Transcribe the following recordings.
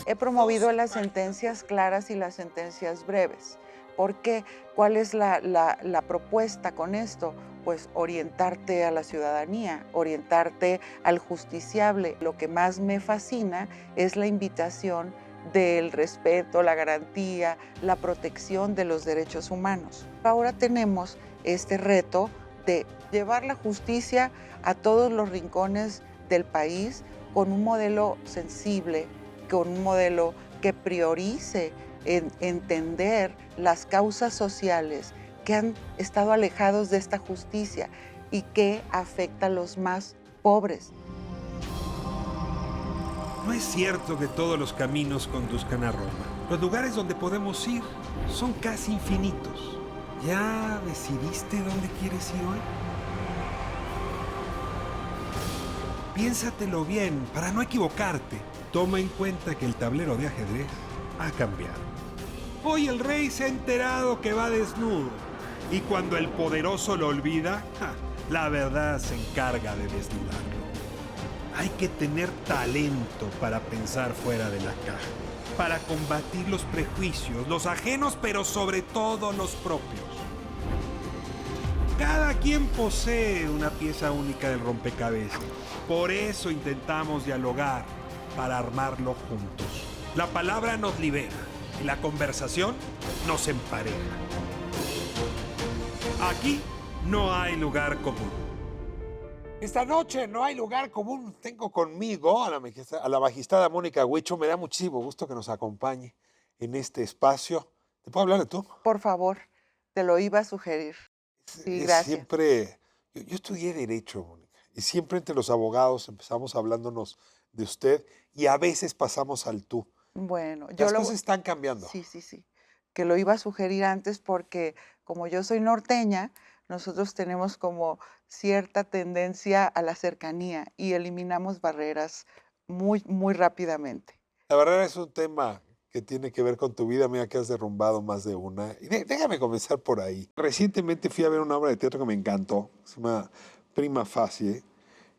He promovido las sentencias claras y las sentencias breves. ¿Por qué? ¿Cuál es la propuesta con esto? Pues orientarte a la ciudadanía, orientarte al justiciable. Lo que más me fascina es la invitación del respeto, la garantía, la protección de los derechos humanos. Ahora tenemos este reto de llevar la justicia a todos los rincones del país con un modelo sensible, con un modelo que priorice en entender las causas sociales que han estado alejados de esta justicia y que afecta a los más pobres. No es cierto que todos los caminos conduzcan a Roma. Los lugares donde podemos ir son casi infinitos. ¿Ya decidiste dónde quieres ir hoy? Piénsatelo bien para no equivocarte. Toma en cuenta que el tablero de ajedrez ha cambiado. Hoy el rey se ha enterado que va desnudo. Y cuando el poderoso lo olvida, la verdad se encarga de desnudarlo. Hay que tener talento para pensar fuera de la caja, para combatir los prejuicios, los ajenos, pero sobre todo los propios. Cada quien posee una pieza única del rompecabezas. Por eso intentamos dialogar, para armarlo juntos. La palabra nos libera y la conversación nos empareja. Aquí no hay lugar común. Esta noche no hay lugar común. Tengo conmigo a la magistrada Mónica Huicho. Me da muchísimo gusto que nos acompañe en este espacio. ¿Te puedo hablar de tú? Por favor, te lo iba a sugerir. Sí, Es gracias. siempre... Yo estudié Derecho, Mónica, y siempre entre los abogados empezamos hablándonos de usted y a veces pasamos al tú. Bueno, Las cosas están cambiando. sí, sí, sí, que lo iba a sugerir antes porque como yo soy norteña, nosotros tenemos como cierta tendencia a la cercanía y eliminamos barreras muy, muy rápidamente. La verdad es un tema que tiene que ver con tu vida, mira que has derrumbado más de una. Y déjame comenzar por ahí. Recientemente fui a ver una obra de teatro que me encantó, se llama Prima Facie,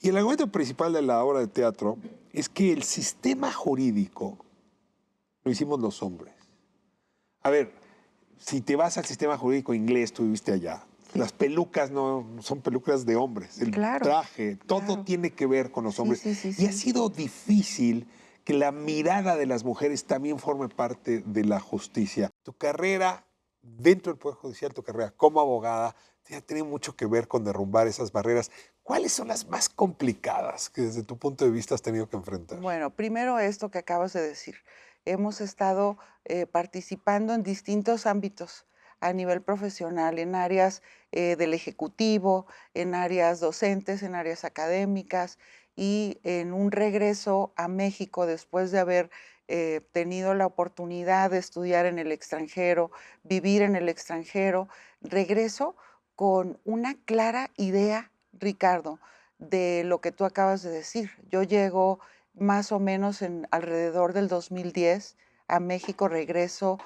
y el argumento principal de la obra de teatro es que el sistema jurídico lo hicimos los hombres. A ver, si te vas al sistema jurídico inglés, tú viviste allá, las pelucas no son pelucas de hombres, el Claro, traje, todo claro. tiene que ver con los Sí, hombres. sí, sí, Y ha sí. sido difícil que la mirada de las mujeres también forme parte de la justicia. Tu carrera dentro del Poder Judicial, tu carrera como abogada, ha tenido mucho que ver con derrumbar esas barreras. ¿Cuáles son las más complicadas que desde tu punto de vista has tenido que enfrentar? Bueno, primero esto que acabas de decir. Hemos estado participando en distintos ámbitos a nivel profesional, en áreas del ejecutivo, en áreas docentes, en áreas académicas y en un regreso a México después de haber tenido la oportunidad de estudiar en el extranjero, vivir en el extranjero, regreso con una clara idea, Ricardo, de lo que tú acabas de decir. Yo llego más o menos en alrededor del 2010 a México, regreso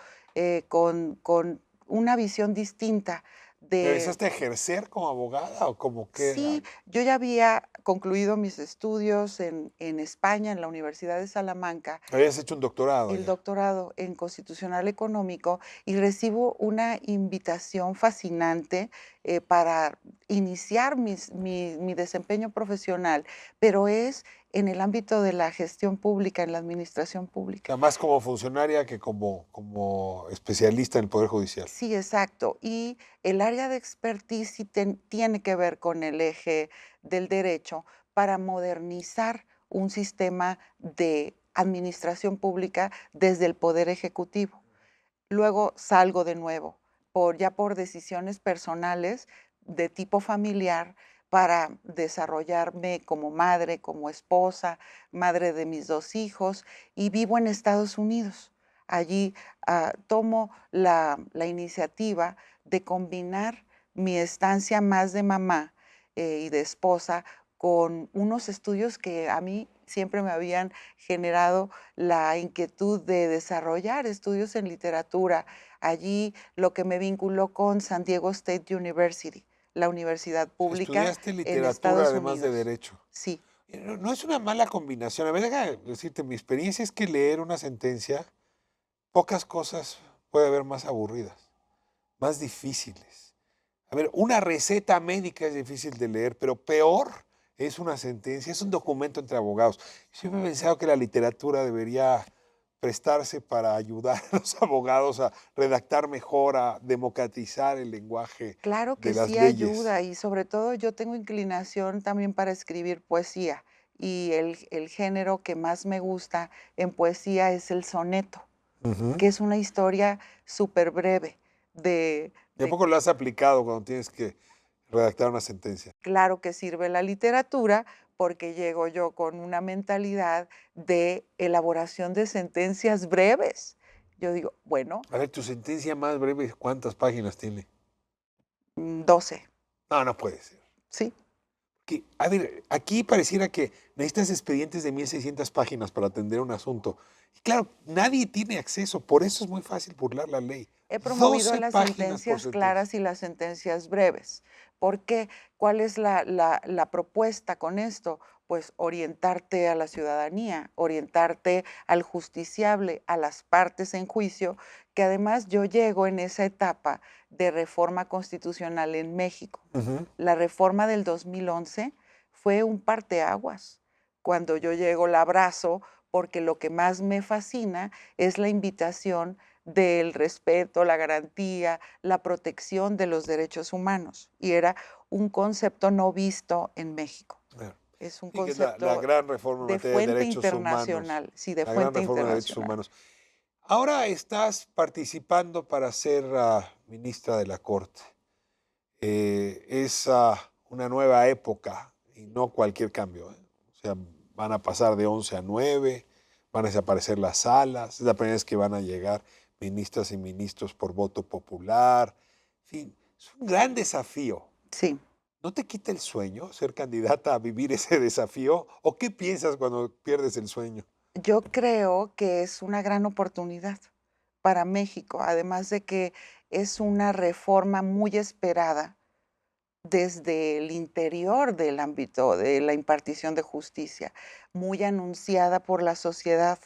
con una visión distinta de... ¿Regresaste a ejercer como abogada o como qué? Sí, yo ya había concluido mis estudios en España, en la Universidad de Salamanca, Habías hecho un doctorado el allá. doctorado en Constitucional Económico y recibo una invitación fascinante para iniciar mi desempeño profesional, pero es en el ámbito de la gestión pública, en la administración pública. Sea, más como funcionaria que como especialista en el Poder Judicial. Sí, exacto. Y el área de expertise sí tiene que ver con el eje del derecho para modernizar un sistema de administración pública desde el Poder Ejecutivo. Luego salgo de nuevo, ya por decisiones personales de tipo familiar para desarrollarme como madre, como esposa, madre de mis 2 hijos, y vivo en Estados Unidos. Allí, tomo la iniciativa de combinar mi estancia más de mamá, y de esposa con unos estudios que a mí siempre me habían generado la inquietud de desarrollar estudios en literatura. Allí lo que me vinculó con San Diego State University, la universidad pública Estudiaste en literatura Estados además de Unidos. derecho. Sí, No es una mala combinación. A ver, déjame decirte, mi experiencia es que leer una sentencia, pocas cosas puede haber más aburridas, más difíciles. A ver, una receta médica es difícil de leer, pero peor es una sentencia, es un documento entre abogados. Siempre he pensado que la literatura debería prestarse para ayudar a los abogados a redactar mejor, a democratizar el lenguaje Claro de que las sí leyes. ayuda y sobre todo yo tengo inclinación también para escribir poesía y el género que más me gusta en poesía es el soneto, Ujú. que es una historia súper breve ¿Y a de poco lo has aplicado cuando tienes que redactar una sentencia? claro que sirve la literatura porque llego yo con una mentalidad de elaboración de sentencias breves. Yo digo, bueno, A ver, tu sentencia más breve, ¿cuántas páginas tiene? 12, No, no puede ser. ¿sí? A ver, aquí pareciera que necesitas expedientes de 1600 páginas para atender un asunto. Y claro, nadie tiene acceso, por eso es muy fácil burlar la ley. He promovido 12 las páginas por sentencias sentencia. claras y las sentencias breves. ¿Por qué? ¿Cuál es la propuesta con esto? Pues orientarte a la ciudadanía, orientarte al justiciable, a las partes en juicio, que además yo llego en esa etapa de reforma constitucional en México. Ujú. La reforma del 2011 fue un parteaguas. Cuando yo llego la abrazo porque lo que más me fascina es la invitación del respeto, la garantía, la protección de los derechos humanos. Y era un concepto no visto en México. Claro. Es un Sí, que es la concepto gran reforma en de materia de fuente derechos humanos. internacional, sí, de La gran fuente reforma de derechos internacional. humanos. Ahora estás participando para ser ministra de la Corte. Es una nueva época y no cualquier cambio. O sea, van a pasar de 11 a 9, van a desaparecer las salas, es la primera vez que van a llegar ministras y ministros por voto popular. En fin, es un gran desafío. Sí, ¿No te quita el sueño ser candidata a vivir ese desafío? ¿O qué piensas cuando pierdes el sueño? yo creo que es una gran oportunidad para México, además de que es una reforma muy esperada desde el interior del ámbito de la impartición de justicia, muy anunciada por la sociedad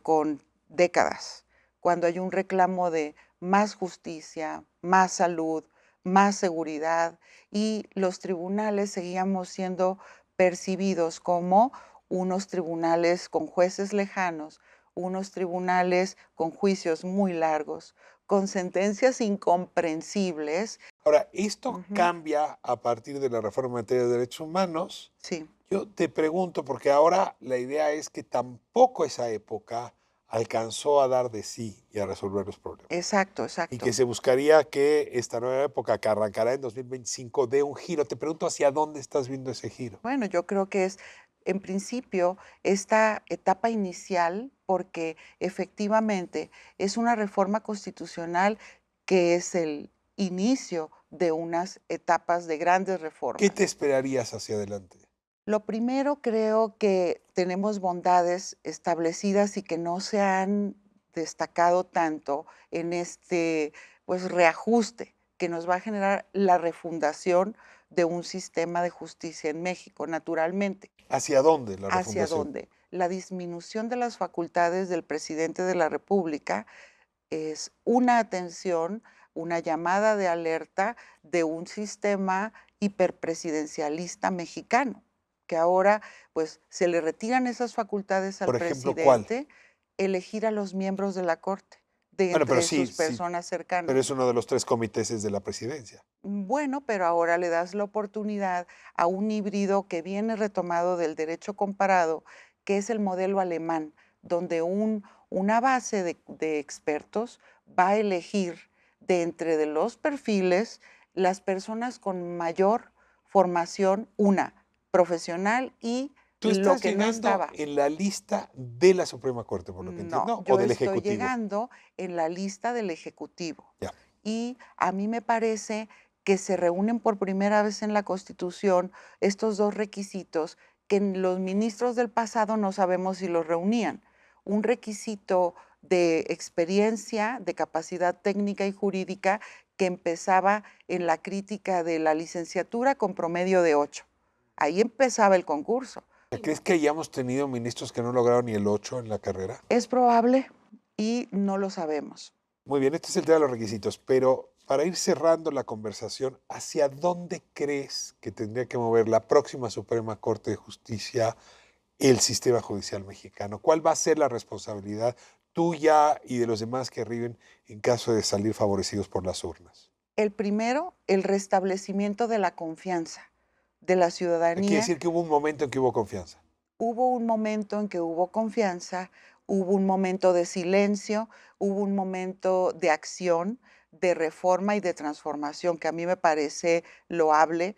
con décadas, cuando hay un reclamo de más justicia, más salud, más seguridad y los tribunales seguíamos siendo percibidos como unos tribunales con jueces lejanos, unos tribunales con juicios muy largos, con sentencias incomprensibles. Ahora, esto Ujú, cambia a partir de la reforma en materia de derechos humanos. sí, Yo te pregunto, porque ahora la idea es que tampoco esa época alcanzó a dar de sí y a resolver los problemas. exacto, Y que exacto. se buscaría que esta nueva época que arrancará en 2025 dé un giro. Te pregunto hacia dónde estás viendo ese giro. Bueno, yo creo que es, en principio, esta etapa inicial, porque efectivamente es una reforma constitucional que es el inicio de unas etapas de grandes ¿Qué te reformas. esperarías hacia adelante? Lo primero, creo que tenemos bondades establecidas y que no se han destacado tanto en este, pues, reajuste que nos va a generar la refundación de un sistema de justicia en México, naturalmente. ¿Hacia dónde la ¿Hacia refundación? dónde? La disminución de las facultades del presidente de la República es una atención, una llamada de alerta de un sistema hiperpresidencialista mexicano, que ahora pues se le retiran esas facultades al Por ejemplo, ¿cuál? presidente, elegir a los miembros de la corte, de Bueno, pero entre sí, sus sí, personas pero es cercanas. uno de los 3 comités de la presidencia. Bueno, pero ahora le das la oportunidad a un híbrido que viene retomado del derecho comparado, que es el modelo alemán, donde una base de expertos va a elegir de entre de los perfiles las personas con mayor formación, una profesional y Tú lo estás que no llegando estaba. en la lista de la Suprema Corte, por lo que No, entiendo, o yo del estoy Ejecutivo. llegando en la lista del Ejecutivo Ya. y a mí me parece que se reúnen por primera vez en la Constitución estos dos requisitos que en los ministros del pasado no sabemos si los reunían. Un requisito de experiencia, de capacidad técnica y jurídica que empezaba en la crítica de la licenciatura con promedio de 8 Ahí empezaba el concurso. ¿Crees que hayamos tenido ministros que no lograron ni el 8 en la carrera? Es probable y no lo sabemos. Muy bien, este es el tema de los requisitos, pero para ir cerrando la conversación, ¿hacia dónde crees que tendría que mover la próxima Suprema Corte de Justicia el sistema judicial mexicano? ¿Cuál va a ser la responsabilidad tuya y de los demás que arriben en caso de salir favorecidos por las urnas? El primero, el restablecimiento de la confianza de la ciudadanía. Quiere decir que hubo un momento en que hubo confianza. Hubo un momento en que hubo confianza, hubo un momento de silencio, hubo un momento de acción, de reforma y de transformación que a mí me parece loable,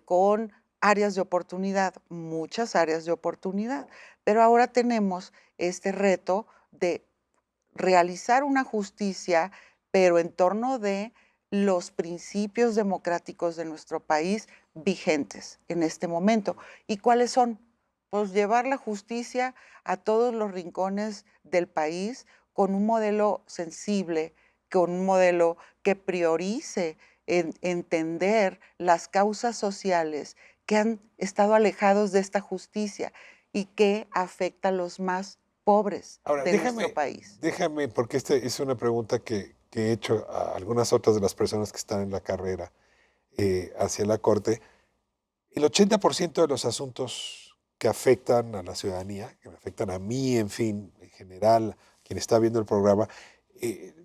con áreas de oportunidad, muchas áreas de oportunidad. Pero ahora tenemos este reto de realizar una justicia, pero en torno de los principios democráticos de nuestro país vigentes en este momento. ¿Y cuáles son? Pues llevar la justicia a todos los rincones del país con un modelo sensible, con un modelo que priorice entender las causas sociales que han estado alejados de esta justicia y que afecta a los más pobres Ahora, de nuestro país. Déjame, porque esta es una pregunta que he hecho a algunas otras de las personas que están en la carrera hacia la Corte. El 80% de los asuntos que afectan a la ciudadanía, que me afectan a mí, en fin, en general, quien está viendo el programa,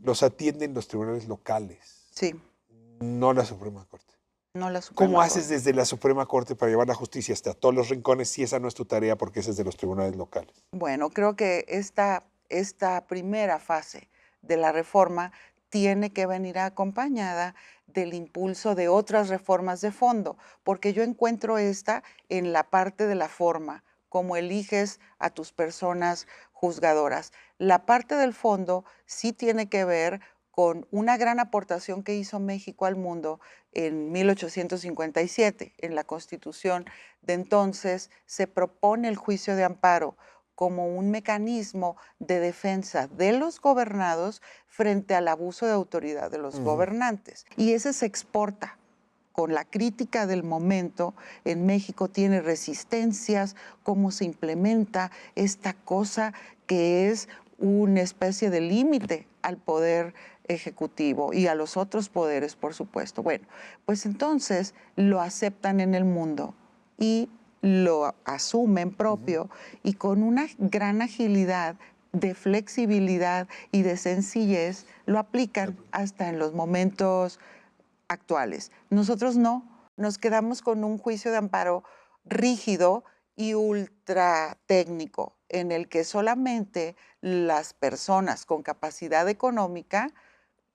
los atienden los tribunales locales, Sí, no la Suprema Corte. no la Suprema ¿Cómo haces Corte. desde la Suprema Corte para llevar la justicia hasta todos los rincones si esa no es tu tarea porque esa es de los tribunales locales? Bueno, creo que esta primera fase de la reforma tiene que venir acompañada del impulso de otras reformas de fondo, porque yo encuentro esta en la parte de la forma, cómo eliges a tus personas juzgadoras. La parte del fondo sí tiene que ver con una gran aportación que hizo México al mundo en 1857. En la Constitución de entonces se propone el juicio de amparo como un mecanismo de defensa de los gobernados frente al abuso de autoridad de los gobernantes. Y ese se exporta. Con la crítica del momento, en México tiene resistencias, cómo se implementa esta cosa que es una especie de límite al poder ejecutivo y a los otros poderes, por supuesto. Bueno, pues entonces lo aceptan en el mundo y lo asumen propio y con una gran agilidad de flexibilidad y de sencillez lo aplican hasta en los momentos actuales. Nosotros no, nos quedamos con un juicio de amparo rígido y ultra técnico, en el que solamente las personas con capacidad económica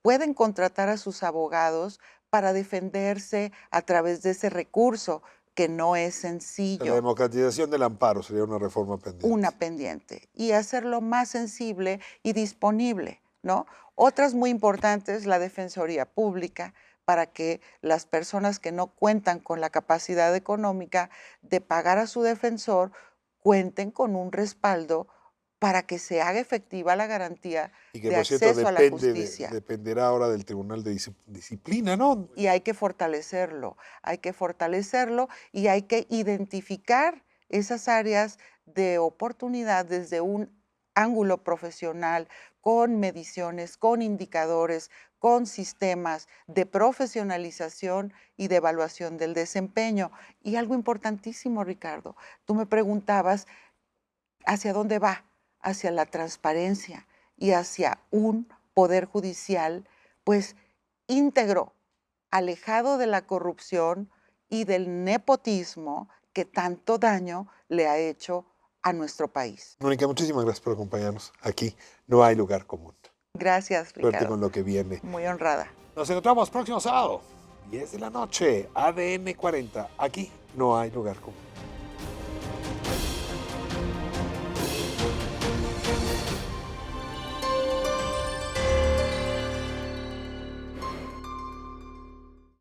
pueden contratar a sus abogados para defenderse a través de ese recurso, que no es sencillo. La democratización del amparo sería una reforma pendiente. Una pendiente. Y hacerlo más sensible y disponible, ¿no? Otras muy importantes, la Defensoría Pública, para que las personas que no cuentan con la capacidad económica de pagar a su defensor cuenten con un respaldo para que se haga efectiva la garantía Y que, de por cierto, acceso a la justicia. dependerá ahora del Tribunal de Disciplina, ¿no? Y hay que fortalecerlo y hay que identificar esas áreas de oportunidad desde un ángulo profesional, con mediciones, con indicadores, con sistemas de profesionalización y de evaluación del desempeño. Y algo importantísimo, Ricardo, tú me preguntabas, ¿hacia dónde va? Hacia la transparencia y hacia un poder judicial, pues, íntegro, alejado de la corrupción y del nepotismo que tanto daño le ha hecho a nuestro país. Mónica, muchísimas gracias por acompañarnos. Aquí no hay lugar común. Gracias, Ricardo. Suerte con lo que viene. Muy honrada. Nos encontramos próximo sábado, 10 de la noche, ADN 40. Aquí no hay lugar común.